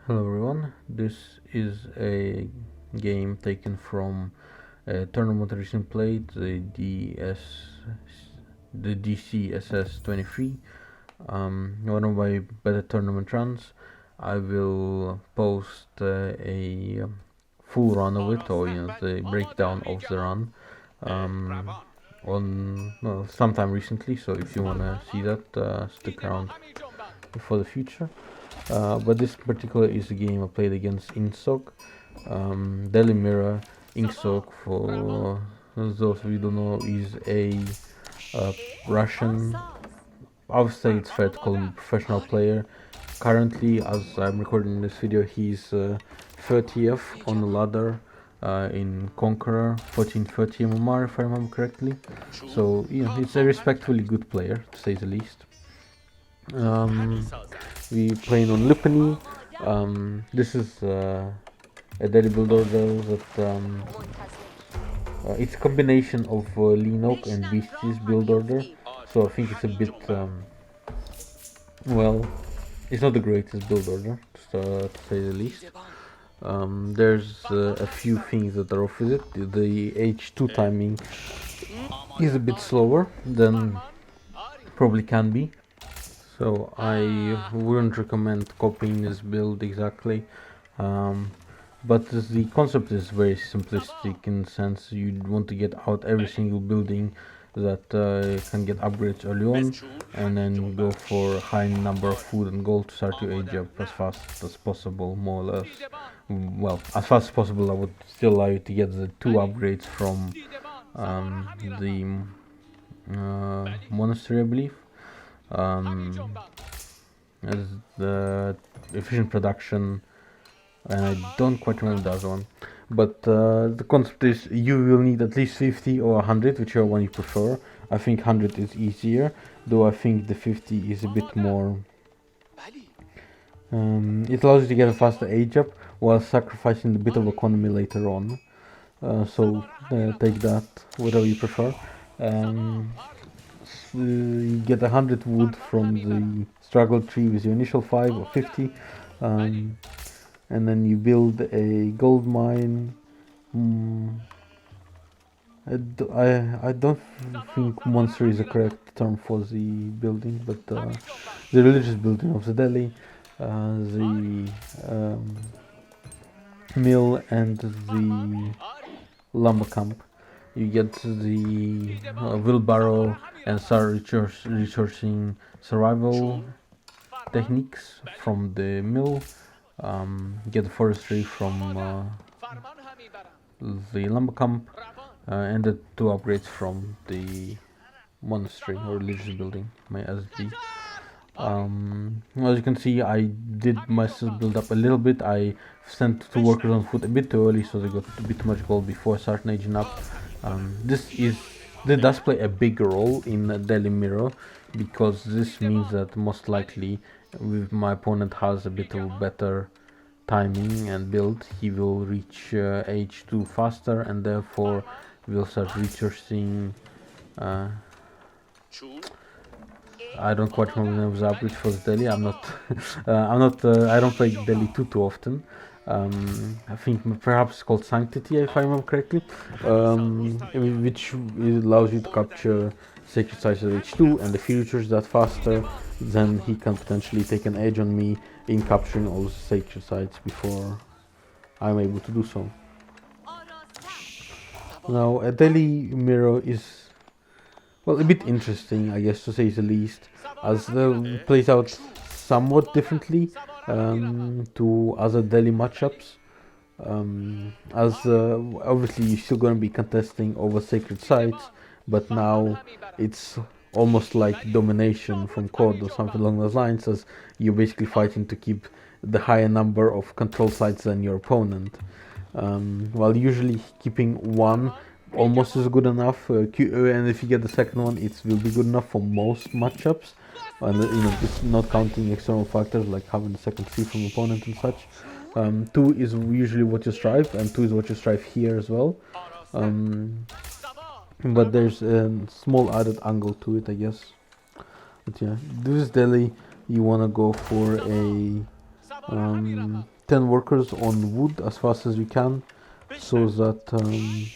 Hello everyone, this is a game taken from a tournament recently played, the DCSS23. One of my better tournament runs. I will post a full run of it, or the breakdown of the run, um, on sometime recently. So if you wanna see that, stick around for the future. But this particular is a game I played against Ingsoc, Daily Mirror. Ingsoc, for those of you who don't know, is a Russian, I would say it's fair to call him a professional player. Currently, as I'm recording this video, he's 30th on the ladder in Conqueror, 1430 MMR if I remember correctly. So, he's a respectfully good player, to say the least. We playing on Lupini. This is a daily build order that it's a combination of Lean Oak and Beasties build order. So I think it's a bit well, it's not the greatest build order, to say the least. There's a few things that are off with it. The H2 timing is a bit slower than probably can be. So I wouldn't recommend copying this build exactly, but the concept is very simplistic in the sense you want to get out every single building that can get upgrades early on, and then go for a high number of food and gold to start your age up as fast as possible, more or less. Well, as fast as possible. I would still allow you to get the 2 upgrades from the monastery, I believe. As the efficient production, and I don't quite remember the other one, but the concept is you will need at least 50 or 100, whichever one you prefer. I think 100 is easier, though I think the 50 is a bit more. It allows you to get a faster age up while sacrificing a bit of economy later on. So take that, whatever you prefer. You get 100 wood from the struggle tree with your initial 5 or 50, and then you build a gold mine. I don't think monster is a correct term for the building, but the religious building of the Delhi, the mill, and the lumber camp. You get the wheelbarrow and start researching survival techniques from the mill. Get the forestry from the lumber camp, and the 2 upgrades from the monastery or religious building, my SG. As you can see, I did myself build up a little bit. I sent 2 workers on foot a bit too early, so they got a bit too much gold before starting aging up. This does play a big role in Daily Mirror, because this means that most likely, if my opponent has a bit of better timing and build, he will reach H2 faster, and therefore will start researching. I don't quite remember the name of the upgrade for the Delhi. I'm not. I don't play Delhi too often. I think perhaps it's called Sanctity, if I remember correctly, which allows you to capture sacred sites at H2, and if he reaches that faster, then he can potentially take an edge on me in capturing all the sacred sites before I'm able to do so. Now, a Delhi mirror is, well, a bit interesting, I guess, to say the least, as it plays out somewhat differently to other Delhi matchups. As obviously you're still going to be contesting over sacred sites, but now it's almost like domination from COD or something along those lines, as you're basically fighting to keep the higher number of control sites than your opponent. While usually keeping 1 almost is good enough, and if you get the second one, it will be good enough for most matchups, and just not counting external factors like having the second C from opponent and such. 2 is usually what you strive, and 2 is what you strive here as well. But there's a small added angle to it, I guess. But yeah, this Delhi, you wanna go for a 10 workers on wood as fast as you can, so that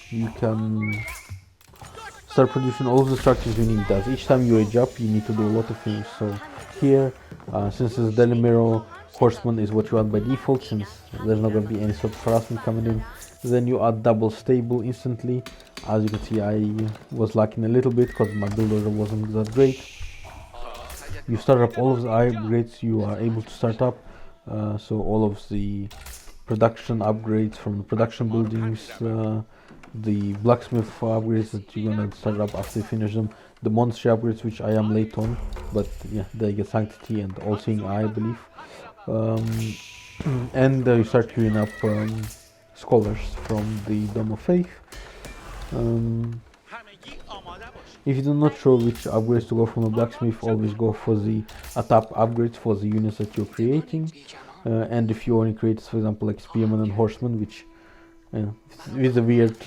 you can start producing all the structures you need. As each time you age up, you need to do a lot of things. So here, since it's Delimiro, Horseman is what you add by default, since there's not going to be any sort of harassment coming in. Then you add double stable instantly. As you can see, I was lacking a little bit because my builder wasn't that great. You start up all of the upgrades you are able to start up. So all of the production upgrades from the production buildings, the blacksmith upgrades that you're gonna start up after you finish them, the monastery upgrades which I am late on, but yeah, they get sanctity and all-seeing eye, I believe. And you start queuing up scholars from the Dome of Faith. If you're not sure which upgrades to go from the blacksmith, always go for the ATAP upgrades for the units that you're creating. And if you only create, for example, like spearmen and horsemen, which is a weird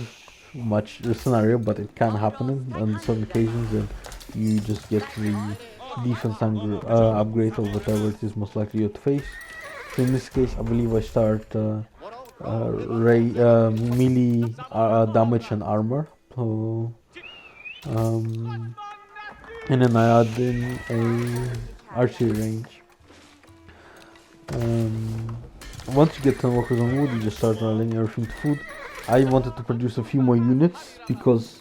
scenario, but it can happen on certain occasions, then you just get the defense upgrade or whatever it is most likely you'd face. So in this case, I believe I start melee damage and armor. So, and then I add in a archery range. Once you get 10 workers on wood, you just start adding everything to food. I wanted to produce a few more units because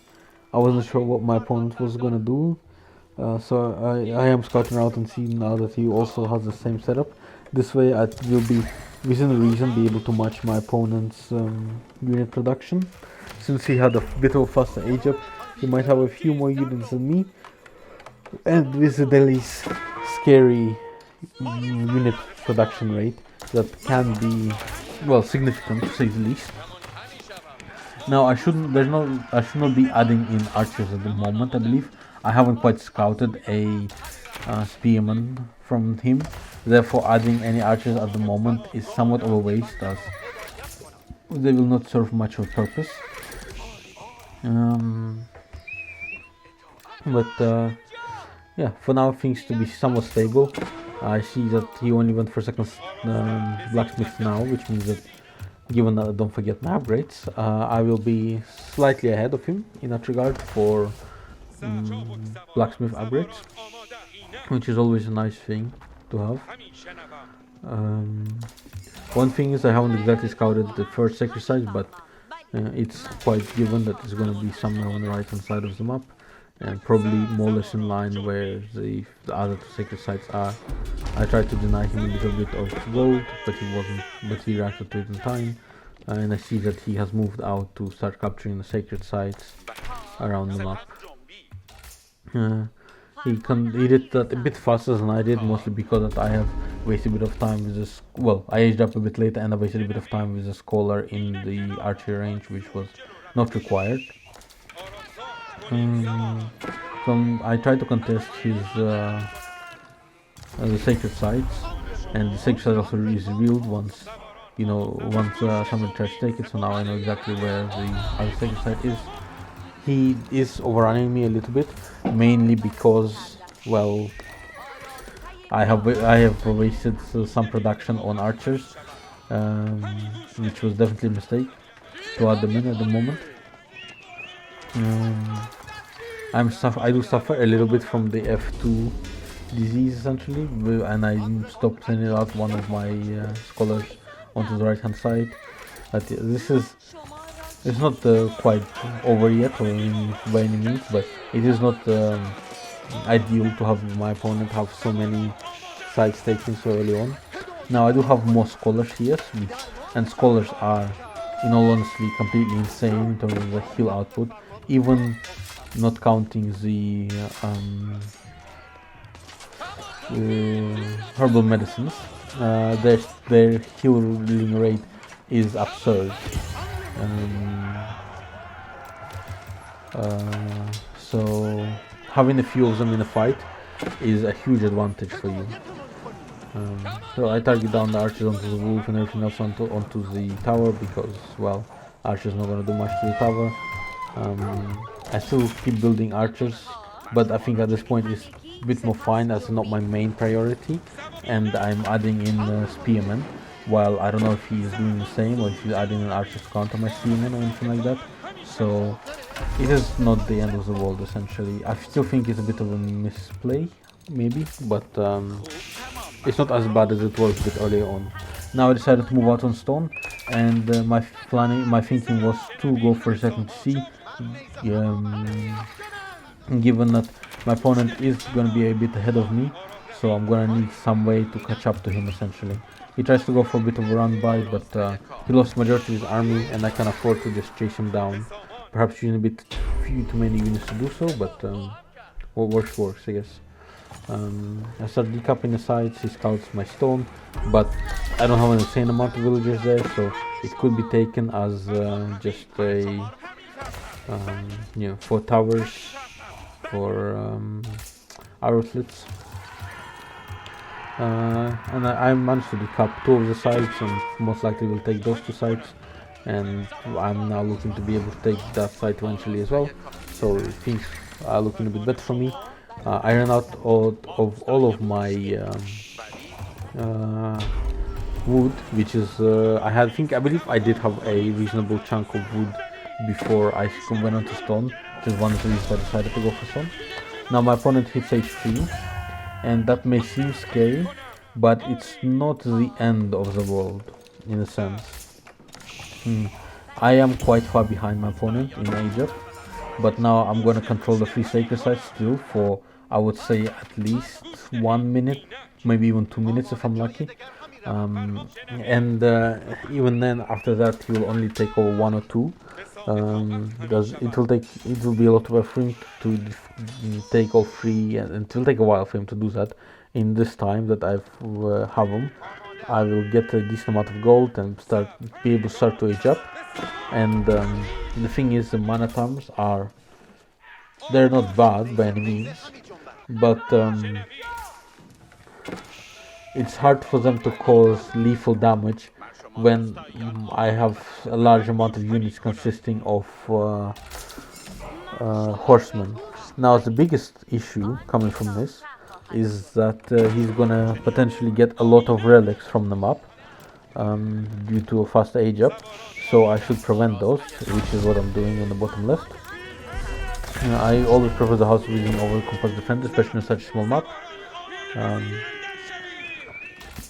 I wasn't sure what my opponent was gonna do. So I am scouting out and seeing now that he also has the same setup. This way I will be, within reason, be able to match my opponent's unit production. Since he had a bit of a faster age up, he might have a few more units than me. And with the Delhi's scary unit production rate, that can be, well, significant to say the least. Now I should not be adding in archers at the moment. I believe I haven't quite scouted a spearman from him, therefore adding any archers at the moment is somewhat of a waste, as they will not serve much of a purpose. Yeah, for now things to be somewhat stable. I see that he only went for second blacksmith now, which means that, given that I don't forget my upgrades, I will be slightly ahead of him in that regard for blacksmith upgrades, which is always a nice thing to have. One thing is I haven't exactly scouted the first sacred site, but it's quite given that it's going to be somewhere on the right hand side of the map, and probably more or less in line where the other two sacred sites are. I tried to deny him a little bit of gold, but he reacted to it in time, and I see that he has moved out to start capturing the sacred sites around the map. He did that a bit faster than I did, mostly because that I have wasted a bit of time with this. Well, I aged up a bit later and I wasted a bit of time with the scholar in the archery range, which was not required. I tried to contest his the sacred sites, and the sacred site also is revealed once someone tries to take it. So now I know exactly where the other sacred site is. He is overrunning me a little bit, mainly because, well, I have wasted some production on archers, which was definitely a mistake to add them in at the moment. I do suffer a little bit from the F2 disease essentially, and I stopped sending out one of my scholars onto the right hand side. But it's not quite over yet by any means, but it is not ideal to have my opponent have so many sites taken so early on. Now I do have more scholars here, and scholars are, in all honesty, completely insane in terms of the heal output, even not counting the herbal medicines. Their healing rate is absurd. So having a few of them in a fight is a huge advantage for you. So I target down the archers onto the wolf and everything else onto the tower, because, well, archers not gonna do much to the tower. I still keep building archers, but I think at this point it's a bit more fine as not my main priority, and I'm adding in spearmen. while I don't know if he's doing the same or if he's adding an archer to counter my CNN or anything like that. So it is not the end of the world essentially. I still think it's a bit of a misplay, maybe, but it's not as bad as it was a bit earlier on. Now I decided to move out on stone, and my thinking was to go for a second C, given that my opponent is going to be a bit ahead of me, so I'm going to need some way to catch up to him essentially. He tries to go for a bit of a run by, but he lost majority of his army, and I can afford to just chase him down. Perhaps using a bit few too many units to do so, but what works works, I guess. I start decapping the sides, he scouts my stone, but I don't have an insane amount of villagers there, so it could be taken as just a 4 towers for arrow slits. And I managed to decap 2 of the sides, and most likely will take those 2 sides, and I'm now looking to be able to take that side eventually as well, so things are looking a bit better for me. I ran out of all of my wood, which is I believe I did have a reasonable chunk of wood before I went on to stone, which is one of the reasons I decided to go for stone. Now my opponent hits H3, and that may seem scary, but it's not the end of the world in a sense. I am quite far behind my opponent in age up, but now I'm going to control the 3 sacred sites still for, I would say, at least 1 minute, maybe even 2 minutes if I'm lucky. And even then, after that, he will only take over 1 or 2, because it will be a lot of effort to take all 3, and it will take a while for him to do that. In this time that I have him, I will get a decent amount of gold and be able to start to age up. And the thing is, the mana terms they're not bad by any means, but it's hard for them to cause lethal damage when I have a large amount of units consisting of horsemen. Now the biggest issue coming from this is that he's gonna potentially get a lot of relics from the map due to a fast age up, so I should prevent those, which is what I'm doing on the bottom left. I always prefer the house using over compact defense, especially in such a small map.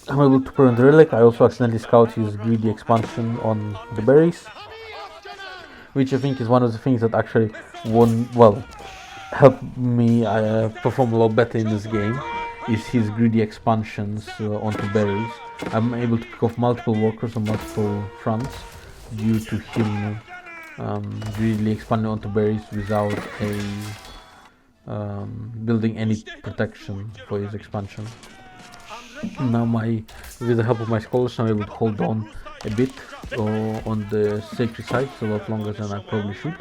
I'm able to prevent the relic. I also accidentally scout his greedy expansion on the berries, which I think is one of the things that actually helped me perform a lot better in this game, is his greedy expansions onto berries. I'm able to pick off multiple workers on multiple fronts due to him greedily expanding onto berries without building any protection for his expansion. Now with the help of my scholars, I'm able to hold on a bit on the sacred sites, a lot longer than I probably should.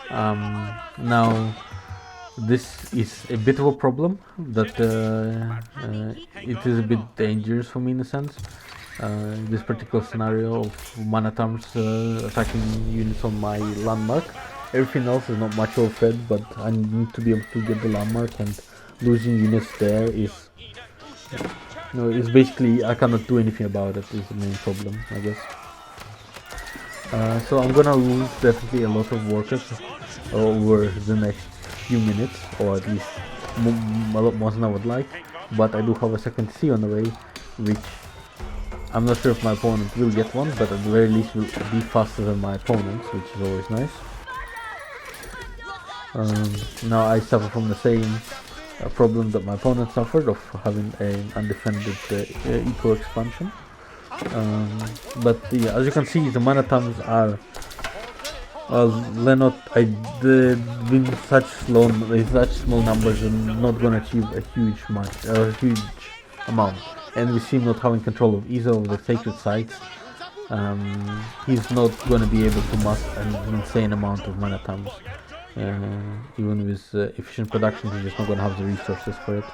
Now this is a bit of a problem, that it is a bit dangerous for me in a sense. This particular scenario of mana terms attacking units on my landmark. Everything else is not much overfed, but I need to be able to get the landmark, and losing units there is it's basically I cannot do anything about it, is the main problem, I guess. So I'm gonna lose definitely a lot of workers over the next few minutes, or at least a lot more than I would like, but I do have a second C on the way, which I'm not sure if my opponent will get one, but at the very least will be faster than my opponents, which is always nice. Now I suffer from the same problem that my opponent suffered, of having an undefended eco expansion. But yeah, as you can see, the mana terms are in such small numbers, and not going to achieve a huge amount. And we see him not having control of either of the sacred sites. He's not going to be able to master an insane amount of mana terms. Even with efficient production, he's just not going to have the resources for it.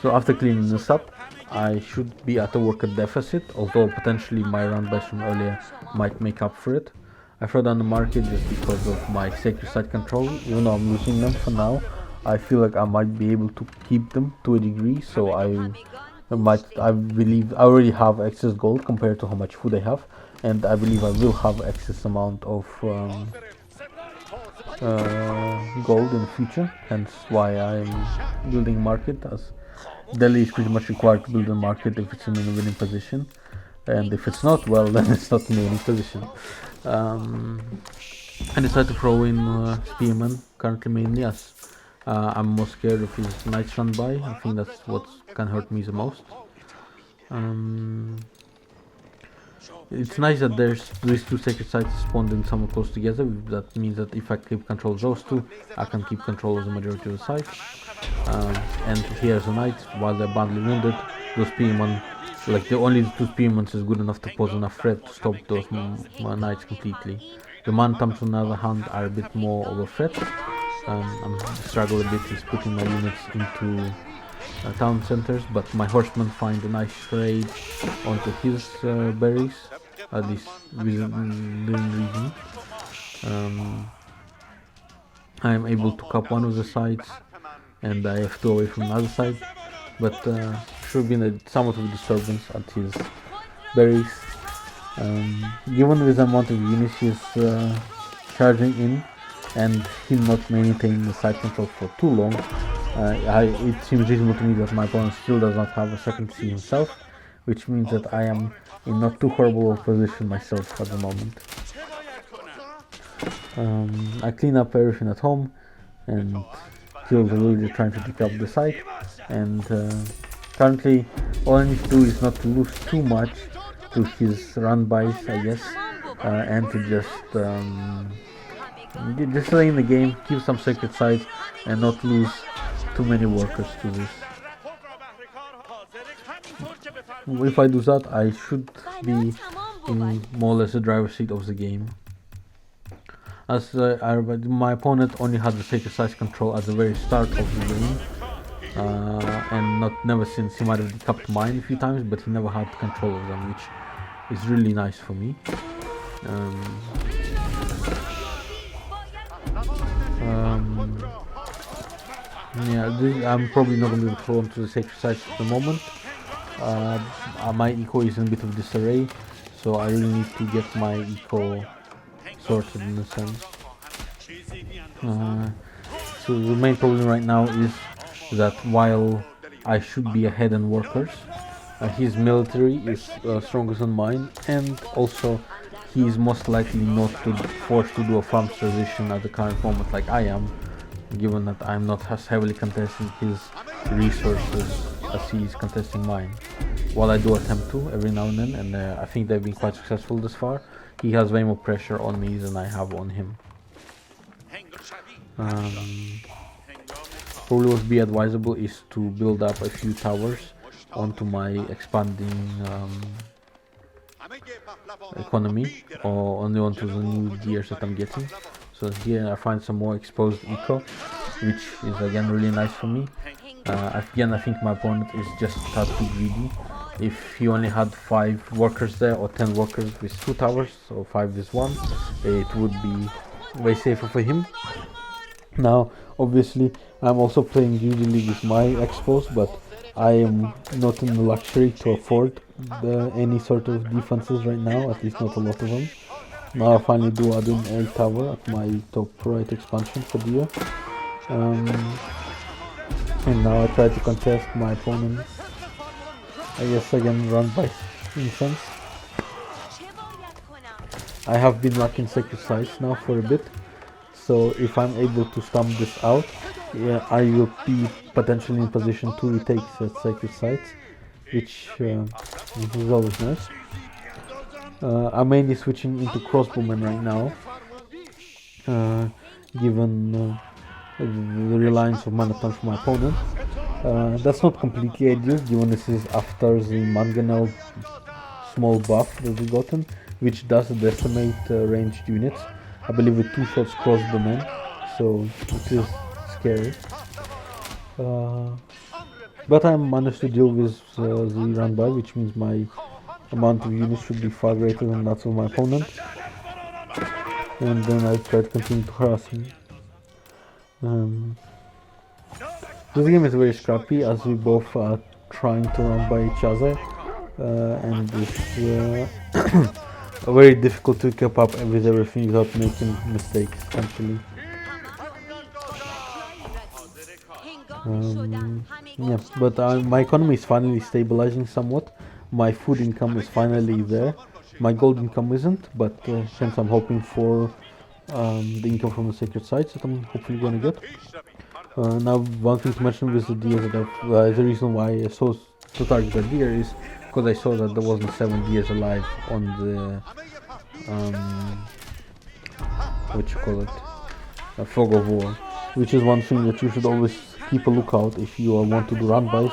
So after cleaning this up, I should be at a worker deficit, although potentially my run buys from earlier might make up for it. I throw down the market just because of my sacred site control. Even though I'm losing them for now, I feel like I might be able to keep them to a degree, so I I believe I already have excess gold compared to how much food I have, and I believe I will have excess amount of gold in the future. Hence why I'm building market, as Delhi is pretty much required to build a market if it's in a winning position, and if it's not, well, then it's not in a winning position. I decided to throw in Spearman currently mainly, as I'm more scared of his knights run by. I think that's what can hurt me the most. It's nice that there's these two sacred sites spawned in somewhat close together. That means that if I keep control of those two, I can keep control of the majority of the site. And here's the knights, while they're badly wounded. Those Spearmen, like only the two Spearmen is good enough to pose enough threat to stop those knights completely. The Mantams on the other hand are a bit more of a threat. I'm struggle a bit with putting my units into town centers, but my horsemen find a nice trade onto his berries, at least within reason. I'm able to cap one of the sides, and I have two away from another side, but should have been somewhat of a disturbance at his berries. Given with the amount of units he's charging in, and him not maintaining the side control for too long, it seems reasonable to me that my opponent still does not have a second C himself, which means that I am in not too horrible a position myself at the moment. I clean up everything at home and kill the villager trying to pick up the site, and currently all I need to do is not to lose too much to his run-bys, I guess, and to just stay in the game, keep some sacred sites, and not lose too many workers to this. If I do that, I should be in more or less the driver's seat of the game. As my opponent only had the sacred sites control at the very start of the game, and never since. He might have decapped mine a few times, but he never had control of them, which is really nice for me. Yeah, I'm probably not going to be able to throw onto the sacred sites at the moment. My eco is in a bit of disarray, so I really need to get my eco sorted in a sense. So the main problem right now is that while I should be ahead in workers, his military is stronger than mine, and also he is most likely not forced to do a farm transition at the current moment like I am, given that I'm not as heavily contesting his resources as he is contesting mine. While I do attempt to every now and then, and I think they've been quite successful this far, he has way more pressure on me than I have on him. Probably what would be advisable is to build up a few towers onto my expanding economy, or only onto the new gears that I'm getting. So here I find some more exposed eco, which is again really nice for me. Again, I think my opponent is just a tad too greedy. If he only had 5 workers there, or 10 workers with 2 towers, or 5 with 1, it would be way safer for him. Now, obviously, I'm also playing usually with my expos, but I am not in the luxury to afford any sort of defenses right now, at least not a lot of them. Now I finally do add in air tower at my top right expansion for the year. And now I try to contest my opponent's, I guess again, run by incense. I have been lacking sacred sites now for a bit, so if I'm able to stomp this out, yeah, I will be potentially in position to retake the sacred sites, which is always nice. I'm mainly switching into crossbowmen right now, given the reliance of Manatan for my opponent. That's not completely ideal, given this is after the Mangonel small buff that we've gotten, which does decimate ranged units. I believe with 2 shots crossbowmen, so it is scary. But I managed to deal with the run by, which means my amount of units should be far greater than that of my opponent. And then I try to continue to harass him. This game is very scrappy, as we both trying to run by each other, and it's very difficult to keep up with everything without making mistakes essentially. Yeah, but my economy is finally stabilizing somewhat. My food income is finally there. My gold income isn't, but hence I'm hoping for the income from the sacred sites that I'm hopefully going to get. Now, one thing to mention with the deer that the reason why I chose to target the deer is because I saw that there wasn't 7 deers alive on the what you call it, fog of war, which is one thing that you should always keep a lookout if you want to do run bys.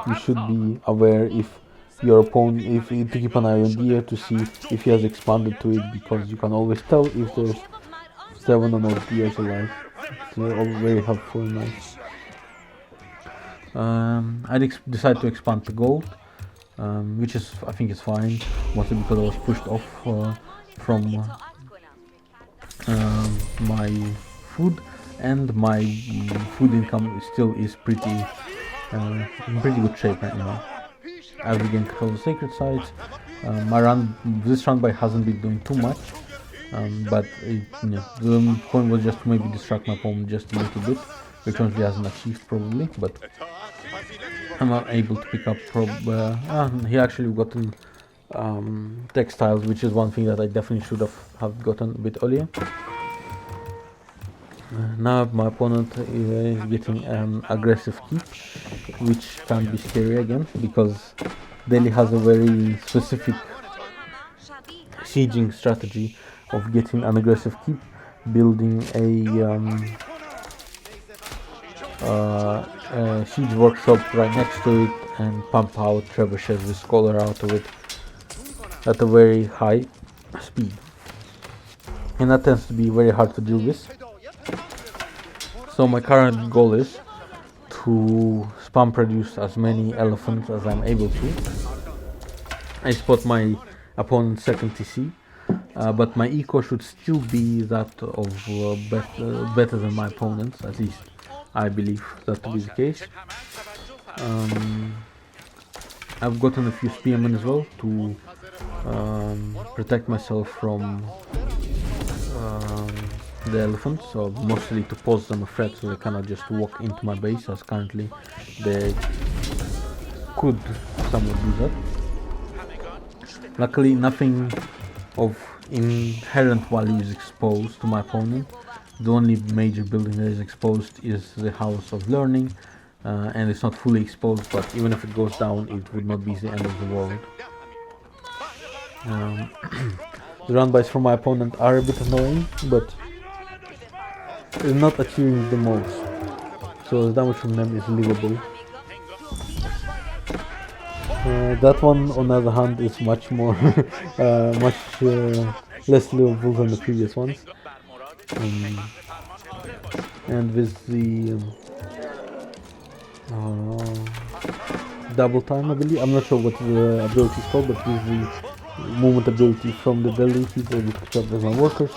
You should be aware if your opponent, if to keep an eye on deer to see if he has expanded to it, because you can always tell if there's 7 or more deers alive. It's all very helpful and nice. I decided to expand to gold, which is, I think is fine, mostly because I was pushed off from my food, and my food income still is pretty in pretty good shape right now. I've regained control of the sacred sites. This run by hasn't been doing too much, but the point was just to maybe distract my opponent just a little bit, which currently hasn't achieved probably, but I'm not able to pick up he actually gotten textiles, which is one thing that I definitely should have gotten a bit earlier. Now my opponent is getting an aggressive keep, which can be scary again, because Delhi has a very specific sieging strategy of getting an aggressive keep, building a siege workshop right next to it, and pump out trebuchets with scholar out of it at a very high speed, and that tends to be very hard to deal with. So my current goal is to spam produce as many elephants as I'm able to. I spot my opponent's second TC, but my eco should still be that of better than my opponent's, at least I believe that to be the case. I've gotten a few spearmen as well to protect myself from the elephants, so mostly to pose them a threat so they cannot just walk into my base, as currently they could somewhat do that. Luckily nothing of inherent value is exposed to my opponent. The only major building that is exposed is the House of Learning, and it's not fully exposed, but even if it goes down it would not be the end of the world. The run bys from my opponent are a bit annoying, but they're not achieving the most, so the damage from them is livable. That one, on the other hand, is much more, much less livable than the previous ones. And with the double time, I believe, I'm not sure what the ability is called, but with the movement ability from the Delhi, he's able to catch up with my workers,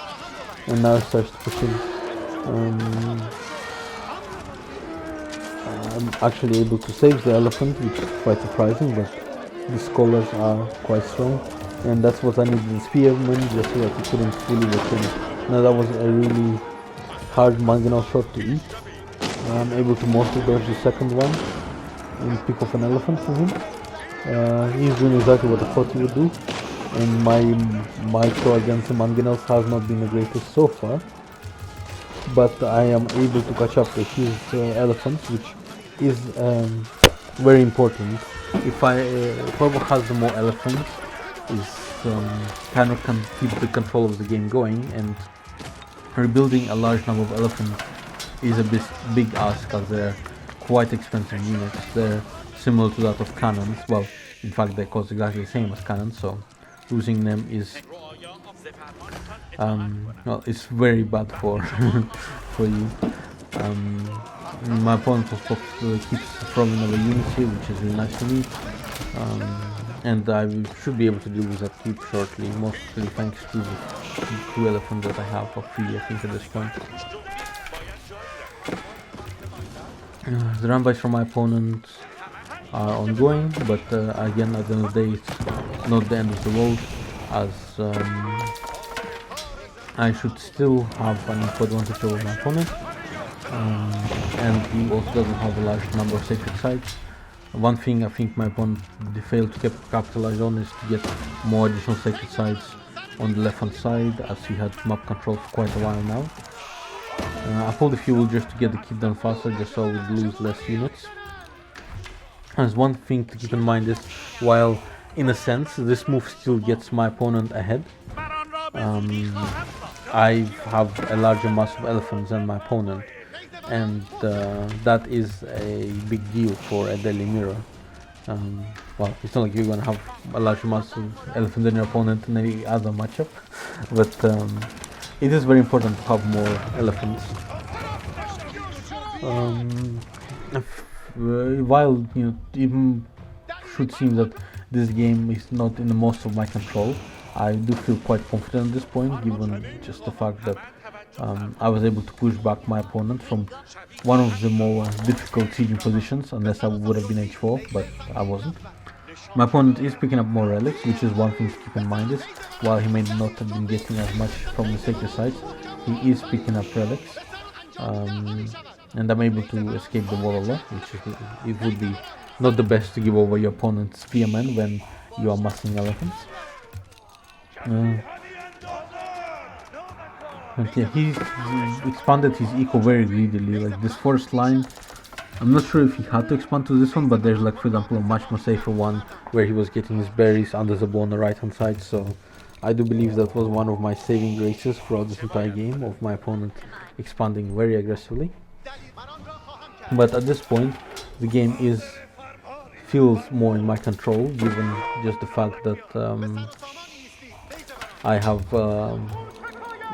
and now it starts to push in. I'm actually able to save the elephant, which is quite surprising, but the scholars are quite strong, and that's what I needed the spearman, just so that he couldn't fully walk in. Now that was a really hard mangonel shot to eat. I'm able to mostly dodge the second one and pick off an elephant from him. He's doing exactly what I thought he would do, and my micro against the mangonels has not been the greatest so far, but I am able to catch up with his elephants, which is very important. If whoever has the more elephants is kind of can keep the control of the game going, and rebuilding a large number of elephants is a big ask, as they're quite expensive units. They're similar to that of cannons. Well, in fact they cost exactly the same as cannons, so losing them is well, it's very bad for for you. My opponent keeps throwing another unit here, which is really nice to me, and I should be able to deal with that keep shortly, mostly thanks to the 2 elephants that I have, or 3 I think at this point. The run bys from my opponent are ongoing, but again, at the end of the day, it's not the end of the world, as I should still have an info advantage over my opponent, and he also doesn't have a large number of sacred sites. One thing I think my opponent failed to capitalize on is to get more additional sacred sites on the left hand side, as he had map control for quite a while now. I pulled the fuel just to get the kill done faster, just so I would lose less units. As one thing to keep in mind is, while in a sense this move still gets my opponent ahead, I have a larger mass of elephants than my opponent, and that is a big deal for a daily mirror. Well, it's not like you're gonna have a larger mass of elephants than your opponent in any other matchup, but it is very important to have more elephants. While it should seem that this game is not in the most of my control, I do feel quite confident at this point, given just the fact that I was able to push back my opponent from one of the more difficult sieging positions, unless I would have been h4, but I wasn't. My opponent is picking up more relics, which is one thing to keep in mind is, while he may not have been getting as much from the sacred sites, he is picking up relics. And I'm able to escape the wall a lot, which is, it would be not the best to give over your opponent's spearmen when you are massing elephants. And yeah, he expanded his eco very greedily. Like this first line, I'm not sure if he had to expand to this one, but there's, like, for example, a much more safer one where he was getting his berries under the bow on the right hand side, so I do believe that was one of my saving graces throughout this entire game, of my opponent expanding very aggressively. But at this point, the game feels more in my control, given just the fact that I have a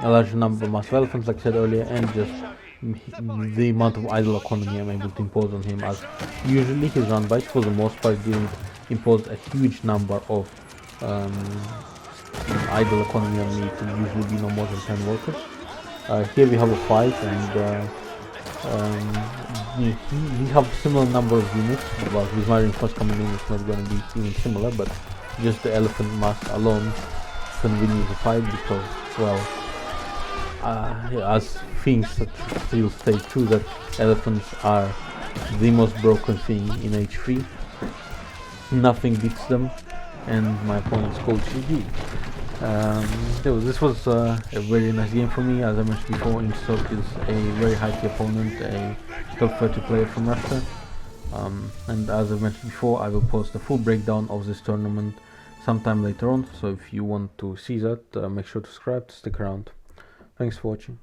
large number of mass elephants, like I said earlier, and just the amount of idle economy I'm able to impose on him, as usually his run bites for the most part didn't impose a huge number of idle economy on me. It can usually be no more than 10 workers. Here we have a 5, and we have similar number of units, but with my reinforced coming in it's not going to be even similar, but just the elephant mass alone can win you the fight, because, well, as things still stay true, that elephants are the most broken thing in H3. Nothing beats them, and my opponent's called GG. So this was a very nice game for me. As I mentioned before, Ingsoc is a very high tier opponent, a top 30 player from Russia. And as I mentioned before, I will post a full breakdown of this tournament sometime later on, so if you want to see that, make sure to subscribe, to stick around. Thanks for watching.